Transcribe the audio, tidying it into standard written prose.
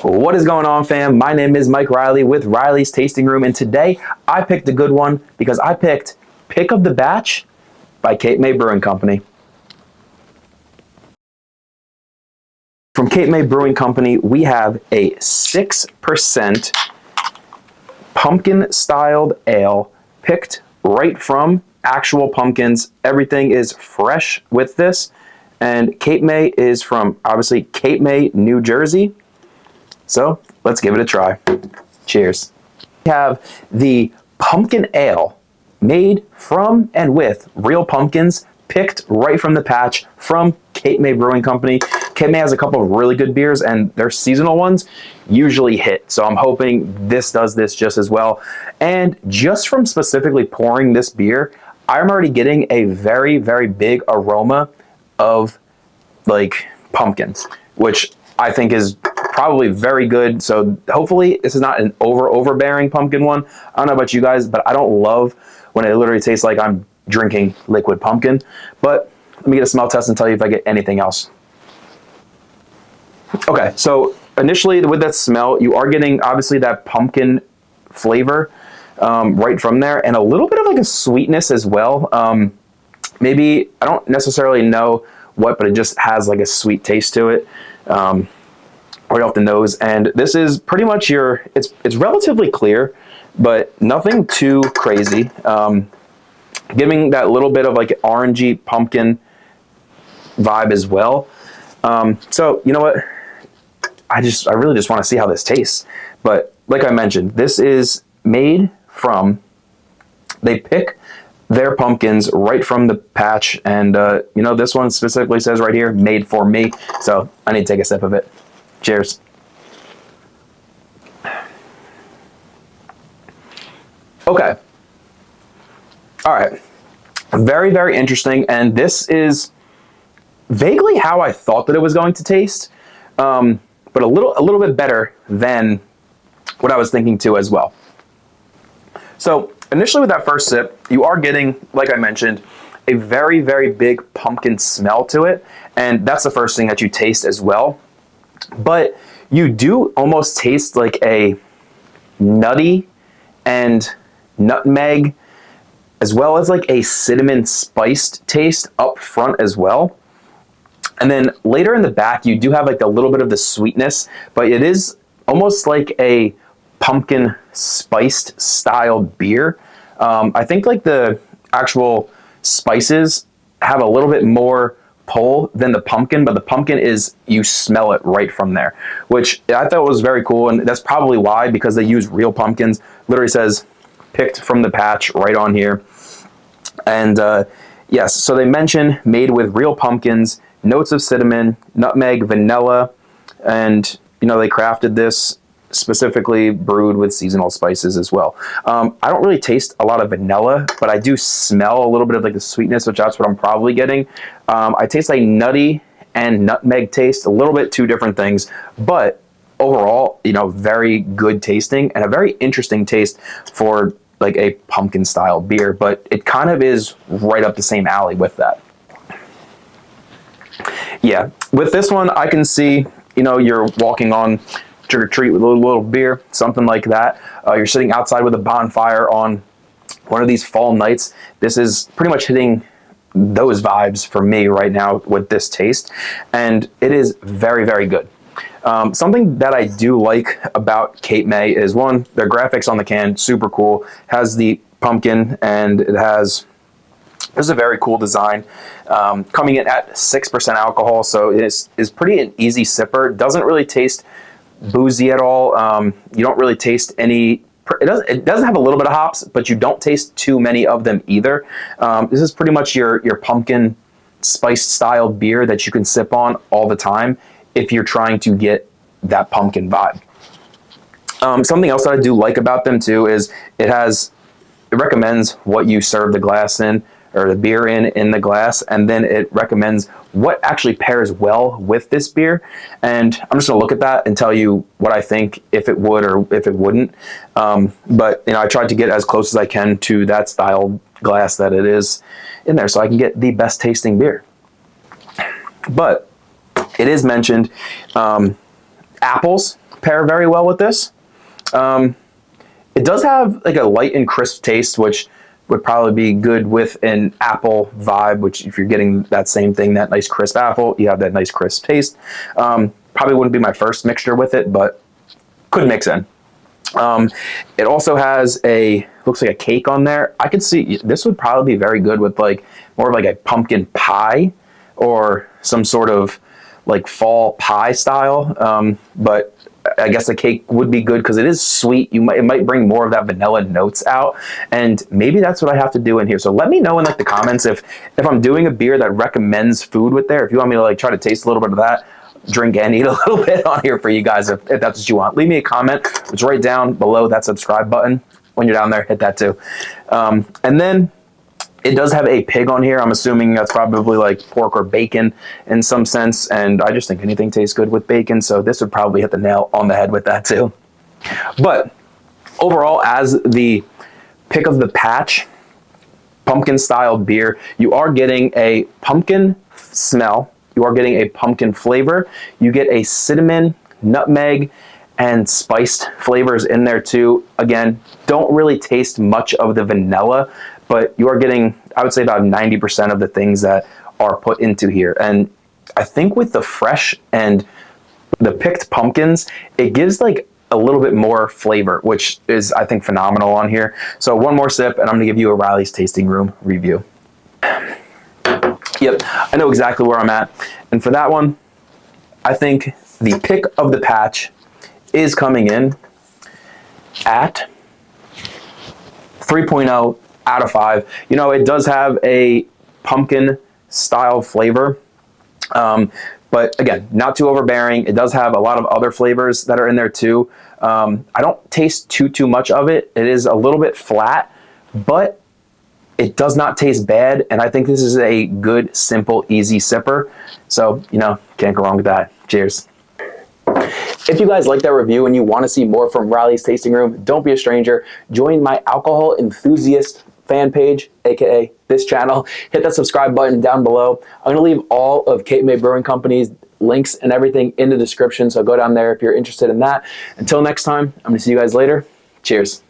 What is going on, fam? My name is Mike Reilley with Reilley's Tasting Room, and today I picked a good one because I picked Pick of the Batch by Cape May Brewing Company. From Cape May Brewing Company, we have a 6% pumpkin-styled ale picked right from actual pumpkins. Everything is fresh with this, and Cape May is from, obviously, Cape May, New Jersey. So let's give it a try. Cheers. We have the pumpkin ale made from and with real pumpkins, picked right from the patch from Cape May Brewing Company. Cape May has a couple of really good beers, and their seasonal ones usually hit. So I'm hoping this does this just as well. And just from specifically pouring this beer, I'm already getting a very, very big aroma of like pumpkins, which I think is probably very good. So hopefully this is not an overbearing pumpkin one. I don't know about you guys, but I don't love when it literally tastes like I'm drinking liquid pumpkin. But let me get a smell test and tell you if I get anything else. Okay, so initially with that smell, you are getting obviously that pumpkin flavor right from there, and a little bit of like a sweetness as well. Maybe, I don't necessarily know what, but it just has like a sweet taste to it. Right off the nose, and this is pretty much it's relatively clear, but nothing too crazy. Giving that little bit of like orangey pumpkin vibe as well. So you know what? I really just want to see how this tastes. But like I mentioned, this is made from, they pick their pumpkins right from the patch, and you know, this one specifically says right here, made for me. So I need to take a sip of it. Cheers. Okay. All right. Very, very interesting. And this is vaguely how I thought that it was going to taste, but a little bit better than what I was thinking too as well. So initially with that first sip, you are getting, like I mentioned, a very, very big pumpkin smell to it. And that's the first thing that you taste as well. But you do almost taste like a nutty and nutmeg, as well as like a cinnamon spiced taste up front as well. And then later in the back, you do have like a little bit of the sweetness, but it is almost like a pumpkin spiced styled beer. I think like the actual spices have a little bit more pull than the pumpkin, but the pumpkin is, you smell it right from there, which I thought was very cool. And that's probably why, because they use real pumpkins. Literally says picked from the patch right on here. And yes, so they mention made with real pumpkins, notes of cinnamon, nutmeg, vanilla, and you know, they crafted this specifically brewed with seasonal spices as well. I don't really taste a lot of vanilla, but I do smell a little bit of like the sweetness, which that's what I'm probably getting. I taste like nutty and nutmeg taste, a little bit two different things, but overall, you know, very good tasting and a very interesting taste for like a pumpkin style beer, but it kind of is right up the same alley with that. Yeah, with this one, I can see, you know, you're walking on trick or treat with a little beer, something like that. You're sitting outside with a bonfire on one of these fall nights. This is pretty much hitting those vibes for me right now with this taste, and it is very, very good. Something that I do like about Cape May is, one, their graphics on the can, super cool. Has the pumpkin, and it has, this is a very cool design. Coming in at 6% alcohol, so it is pretty an easy sipper. Doesn't really taste boozy at all. You don't really taste any, it doesn't have a little bit of hops, but you don't taste too many of them either. This is pretty much your pumpkin spiced style beer that you can sip on all the time if you're trying to get that pumpkin vibe. Something else that I do like about them too is it recommends what you serve the glass in, or the beer in the glass, and then it recommends what actually pairs well with this beer. And I'm just gonna look at that and tell you what I think, if it would or if it wouldn't. But you know, I tried to get as close as I can to that style glass that it is in there, so I can get the best tasting beer. But it is mentioned apples pair very well with this. It does have like a light and crisp taste, which would probably be good with an apple vibe, which if you're getting that same thing, that nice crisp apple, you have that nice crisp taste. Probably wouldn't be my first mixture with it, but could mix in. It also has looks like a cake on there. I could see this would probably be very good with like more of like a pumpkin pie or some sort of like fall pie style. But I guess the cake would be good because it is sweet. It might bring more of that vanilla notes out, and maybe that's what I have to do in here. So let me know in like the comments if I'm doing a beer that recommends food with there. If you want me to like try to taste a little bit of that, drink and eat a little bit on here for you guys if that's what you want. Leave me a comment. It's right down below that subscribe button. When you're down there, hit that too. And then it does have a pig on here. I'm assuming that's probably like pork or bacon in some sense. And I just think anything tastes good with bacon. So this would probably hit the nail on the head with that too. But overall, as the pick of the patch, pumpkin style beer, you are getting a pumpkin smell. You are getting a pumpkin flavor. You get a cinnamon, nutmeg, and spiced flavors in there too. Again, don't really taste much of the vanilla, but you are getting, I would say, about 90% of the things that are put into here. And I think with the fresh and the picked pumpkins, it gives like a little bit more flavor, which is, I think, phenomenal on here. So one more sip, and I'm gonna give you a Reilley's Tasting Room review. Yep, I know exactly where I'm at. And for that one, I think the pick of the patch is coming in at 3.0 out of 5. You know, it does have a pumpkin style flavor, but again, not too overbearing. It does have a lot of other flavors that are in there too. I don't taste too much of it. It is a little bit flat, but it does not taste bad. And I think this is a good, simple, easy sipper. So, you know, can't go wrong with that. Cheers. If you guys like that review and you want to see more from Reilley's Tasting Room, don't be a stranger. Join my alcohol enthusiast fan page, aka this channel. Hit that subscribe button down below. I'm going to leave all of Cape May Brewing Company's links and everything in the description, so go down there if you're interested in that. Until next time, I'm going to see you guys later. Cheers.